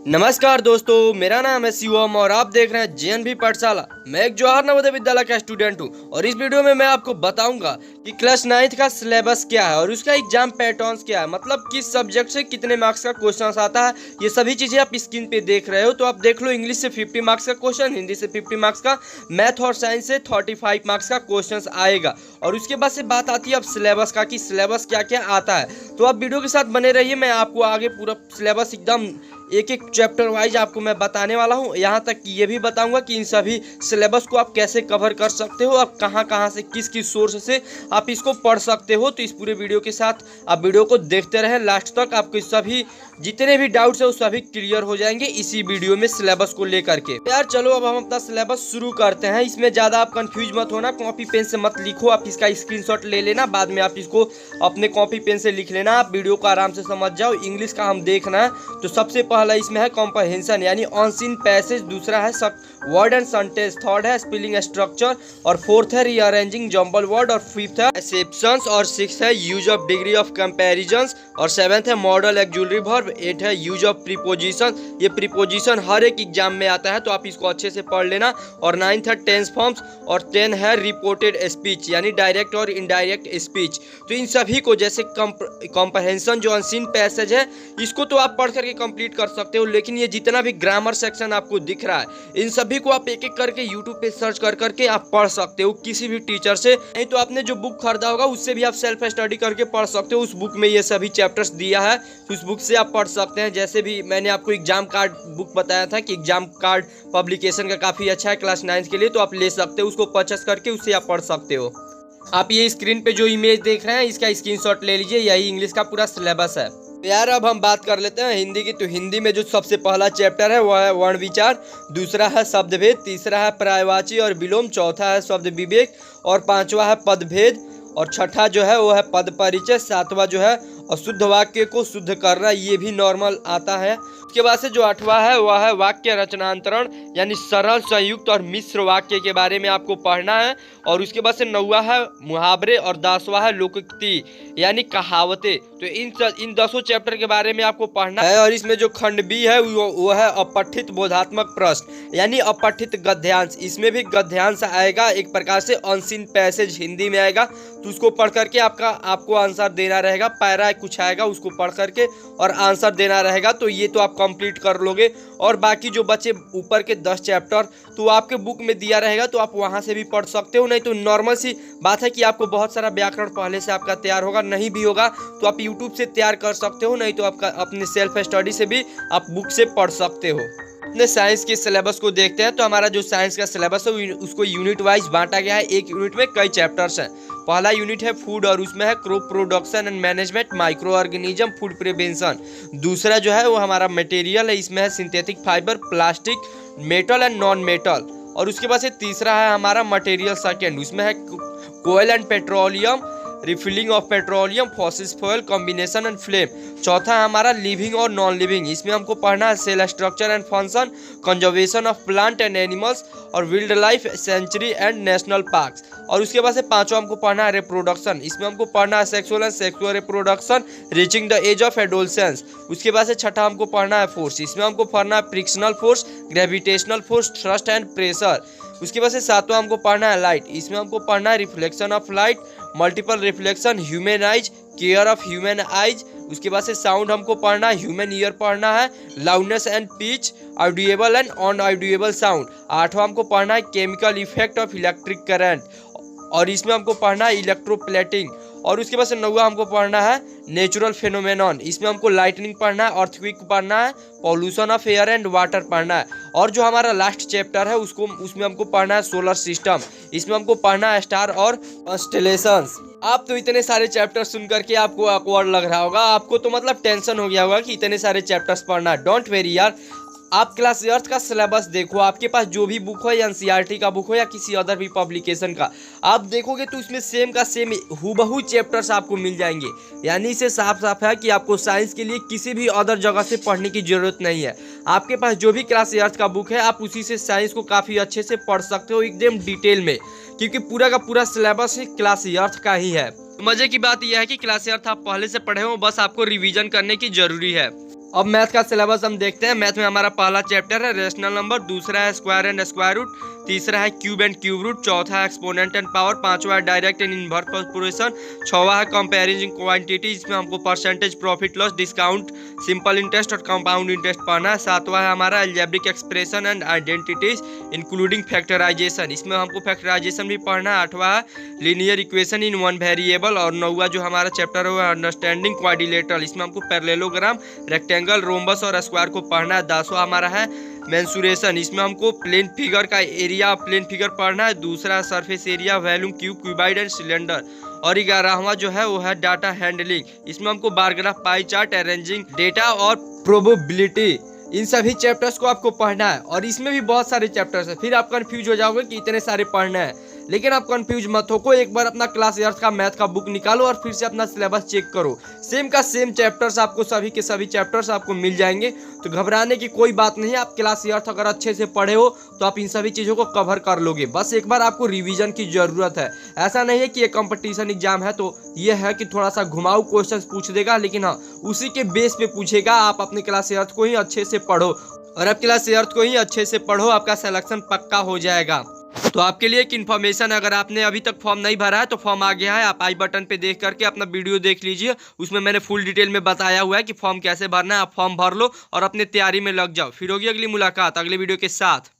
नमस्कार दोस्तों, मेरा नाम है शिवम और आप देख रहे हैं जेएनवी पाठशाला। मैं एक जवाहर नवोदय विद्यालय का स्टूडेंट हूं और इस वीडियो में मैं आपको बताऊंगा कि क्लास 9th का सिलेबस क्या है और उसका एग्जाम पैटर्न्स क्या है, मतलब किस सब्जेक्ट से कितने मार्क्स का क्वेश्चन आता है। ये सभी चीजें आप स्क्रीन पे देख रहे हो, तो आप देख लो। इंग्लिश से 50 मार्क्स का क्वेश्चन, हिंदी से 50 मार्क्स का, मैथ और साइंस से 35 मार्क्स का क्वेश्चन आएगा। और उसके बाद से बात आती है अब सिलेबस का कि सिलेबस क्या क्या आता है। तो आप वीडियो के साथ बने रहिए, मैं आपको आगे पूरा सिलेबस एकदम एक एक चैप्टर वाइज आपको मैं बताने वाला हूं। यहाँ तक कि ये भी बताऊंगा कि इन सभी सिलेबस को आप कैसे कवर कर सकते हो, आप कहाँ कहाँ से किस किस सोर्स से आप इसको पढ़ सकते हो। तो इस पूरे वीडियो के साथ आप वीडियो को देखते रहें लास्ट तक, आपको सभी जितने भी डाउट्स है वो सभी क्लियर हो जाएंगे इसी वीडियो में सिलेबस को लेकर के। यार चलो अब हम अपना सिलेबस शुरू करते हैं। इसमें ज़्यादा आप कंफ्यूज मत होना, कॉपी पेन से मत लिखो, आप इसका स्क्रीनशॉट ले लेना, बाद में आप इसको अपने कॉपी पेन से लिख लेना। आप वीडियो को आराम से समझ जाओ। इंग्लिश का हम देखना है तो सबसे पहला इसमें है कॉम्प्रहेंशन यानी ऑन सीन पैसेज, दूसरा है वर्ड एंड सेंटेंस, थर्ड है स्पेलिंग स्ट्रक्चर और फोर्थ है रीअरेंजिंग जंबल वर्ड और फिफ्थ है एक्सेप्शंस और सिक्स्थ है use of degree of comparisons और सेवेंथ है मॉडल एक्जुलरी वर्ब, एट है यूज ऑफ प्रीपोजिशन। ये प्रीपोजिशन हर एक एग्जाम में आता है तो आप इसको अच्छे से पढ़ लेना। और नाइन्थ है टेंस फॉर्म्स और 10 है रिपोर्टेड स्पीच यानी डायरेक्ट और इनडायरेक्ट स्पीच। तो इन सभी को जैसे कॉम्प्रहेंशन जो अनसीन पैसेज है इसको तो आप पढ़ करके कंप्लीट कर सकते हो, लेकिन ये जितना भी ग्रामर सेक्शन आपको दिख रहा है इन सभी को आप एक एक करके यूट्यूब पे सर्च कर करके आप पढ़ सकते हो किसी भी टीचर से। नहीं तो आपने जो बुक खरीदा होगा उससे भी आप सेल्फ स्टडी करके पढ़ सकते हो। उस बुक में ये सभी चैप्टर्स दिया है तो उस बुक से आप पढ़ सकते हैं। जैसे भी मैंने आपको एग्जाम कार्ड बुक बताया था कि एग्जाम कार्ड पब्लिकेशन का काफ़ी अच्छा है क्लास 9 के लिए, तो आप ले सकते हो उसको परचेस करके, उससे आप पढ़ सकते हो। आप ये स्क्रीन पे जो इमेज देख रहे हैं इसका स्क्रीनशॉट ले लीजिए, यही इंग्लिश का पूरा सिलेबस है। यार अब हम बात कर लेते हैं हिंदी की। तो हिंदी में जो सबसे पहला चैप्टर है वह है वर्ण विचार, दूसरा है शब्दभेद, तीसरा है पर्यायवाची और विलोम, चौथा है शब्द विवेक और पांचवा है पदभेद और छठा जो है वो है पद परिचय, सातवां जो है अशुद्ध वाक्य को शुद्ध करना, ये भी नॉर्मल आता है। उसके बाद से जो आठवां है वह है वाक्य रचनांतरण यानी सरल, संयुक्त और मिश्र वाक्य के बारे में आपको पढ़ना है। और उसके बाद से नौवां है मुहावरे और 10वां है लोकोक्ति यानी कहावतें। तो इन 10 चैप्टर के बारे में आपको पढ़ना है। और इसमें जो खंड बी है वो है अपठित बोधात्मक प्रश्न यानी अपठित गद्यांश। इसमें भी गद्यांश आएगा, एक प्रकार से अनसीन पैसेज हिंदी में आएगा, तो उसको पढ़ करके आपको आंसर देना रहेगा। पैरा कुछ आएगा उसको पढ़ करके और आंसर देना रहेगा, तो ये तो आप कंप्लीट कर लोगे। और बाकी जो बचे ऊपर के 10 चैप्टर तो आपके बुक में दिया रहेगा, तो आप वहां से भी पढ़ सकते हो। नहीं तो नॉर्मल सी बात है कि आपको बहुत सारा व्याकरण पहले से आपका तैयार होगा, नहीं भी होगा तो आप यूट्यूब से तैयार कर सकते हो, नहीं तो आपका अपने सेल्फ स्टडी से भी आप बुक से पढ़ सकते हो। अपने साइंस के सिलेबस को देखते हैं तो हमारा जो साइंस का सिलेबस है उसको यूनिट वाइज बांटा गया है। एक यूनिट में कई चैप्टर्स हैं। पहला यूनिट है फूड और उसमें है crop production and management, micro organism, food prevention. दूसरा जो है वो हमारा मटेरियल है, इसमें है synthetic fibre, plastic, metal and non metal. और उसके बाद से तीसरा है हमारा मटेरियल सेकेंड, उसमें है coal and petroleum, refilling of petroleum, fossil fuel, combination and flame. चौथा है हमारा लिविंग और नॉन लिविंग, इसमें हमको पढ़ना है cell structure and function, conservation of plant and animals और wild life sanctuary and national parks. और उसके बाद से पांचवा हमको पढ़ना है रिप्रोडक्शन, इसमें हमको पढ़ना है sexual and sexual reproduction reaching the age of adolescence. उसके बाद से छठा हमको पढ़ना है फोर्स, इसमें हमको पढ़ना है frictional force, gravitational force, thrust and pressure. उसके बाद से सातवां हमको पढ़ना है लाइट, इसमें हमको पढ़ना है reflection of light, multiple reflection, human eyes, care of human eyes. उसके बाद से साउंड हमको पढ़ना है, ह्यूमन ईयर पढ़ना है, loudness and pitch, audible and non audible sound. आठवां हमको पढ़ना है chemical effect of electric current और इसमें हमको पढ़ना है इलेक्ट्रोप्लेटिंग। और उसके बाद से नौवां हमको पढ़ना है नेचुरल फेनोमेनॉन, इसमें हमको लाइटनिंग पढ़ना है, अर्थक्वेक पढ़ना है, pollution of air and water पढ़ना है। और जो हमारा लास्ट चैप्टर है उसमें हमको पढ़ना है सोलर सिस्टम, इसमें हमको पढ़ना है स्टार और कॉन्स्टेलेशंस। आप तो इतने सारे चैप्टर सुन करके आपको awkward लग रहा होगा, आपको तो मतलब टेंशन हो गया होगा कि इतने सारे चैप्टर्स पढ़ना है। डोंट वेरी यार, आप क्लास 8 का सिलेबस देखो, आपके पास जो भी बुक हो या एनसीईआरटी का बुक हो या किसी अदर भी पब्लिकेशन का, आप देखोगे तो उसमें सेम का सेम हूबहू चैप्टर्स आपको मिल जाएंगे। यानी इसे साफ साफ है कि आपको साइंस के लिए किसी भी अदर जगह से पढ़ने की जरूरत नहीं है। आपके पास जो भी क्लास 8 का बुक है आप उसी से साइंस को काफ़ी अच्छे से पढ़ सकते हो एकदम डिटेल में, क्योंकि पूरा का पूरा सिलेबस क्लास 8 का ही है। मजे की बात यह है कि क्लास 8 आप पहले से पढ़े हो, बस आपको रिवीजन करने की जरूरी है। अब मैथ का सिलेबस हम देखते हैं। मैथ में हमारा पहला चैप्टर है रेशनल नंबर, दूसरा है स्क्वायर एंड स्क्वायर रूट, तीसरा है क्यूब एंड क्यूब रूट, चौथा है एक्सपोनेंट एंड पावर, पांचवा है डायरेक्ट एंड इनवर्स ऑपरेशन, छठवां है कंपैरिजन क्वांटिटी, इसमें हमको percentage, profit loss, discount, simple interest और कंपाउंड इंटरेस्ट पढ़ना है। सातवां है हमारा algebraic expression and identities including factorisation, इसमें हमको फैक्टराइजेशन भी पढ़ना है। आठवां है linear equation in one variable, और नौवां जो हमारा चैप्टर है वो अंडरस्टैंडिंग क्वाड्रिलेटरल, इसमें हमको पैरेललोग्राम, रेक्टेंगल, रोम्बस और स्क्वायर को पढ़ना है। 10वां हमारा है मेंसुरेशन, इसमें हमको प्लेन फिगर का एरिया, प्लेन फिगर पढ़ना है। दूसरा surface area, volume, cube, cuboid and cylinder. और 11वां जो है वो है डाटा हैंडलिंग, इसमें हमको bar graph, pie chart, arranging data और प्रोबेबिलिटी, इन सभी चैप्टर्स को आपको पढ़ना है। और इसमें भी बहुत सारे चैप्टर्स हैं, फिर आप कंफ्यूज हो जाओगे कि इतने सारे पढ़ने हैं, लेकिन आप कंफ्यूज मत हो। एक बार अपना क्लास 8 का मैथ का बुक निकालो और फिर से अपना सिलेबस चेक करो। सेम का सेम चैप्टर्स आपको, सभी के सभी चैप्टर्स आपको मिल जाएंगे, तो घबराने की कोई बात नहीं है। आप क्लास 8 अगर अच्छे से पढ़े हो तो आप इन सभी चीज़ों को कवर कर लोगे। बस एक बार आपको रिवीजन की ज़रूरत है। ऐसा नहीं है कि ये कंपटीशन एग्जाम है तो ये है कि थोड़ा सा घुमाऊ क्वेश्चन पूछ देगा, लेकिन हाँ उसी के बेस पे पूछेगा। आप अपने क्लास 8 को ही अच्छे से पढ़ो, और आप क्लास 8 को ही अच्छे से पढ़ो, आपका सिलेक्शन पक्का हो जाएगा। तो आपके लिए एक इन्फॉर्मेशन, अगर आपने अभी तक फॉर्म नहीं भरा है तो फॉर्म आ गया है, आप आई बटन पे देख करके अपना वीडियो देख लीजिए, उसमें मैंने फुल डिटेल में बताया हुआ है कि फॉर्म कैसे भरना है। आप फॉर्म भर लो और अपने तैयारी में लग जाओ। फिर होगी अगली मुलाकात अगले वीडियो के साथ।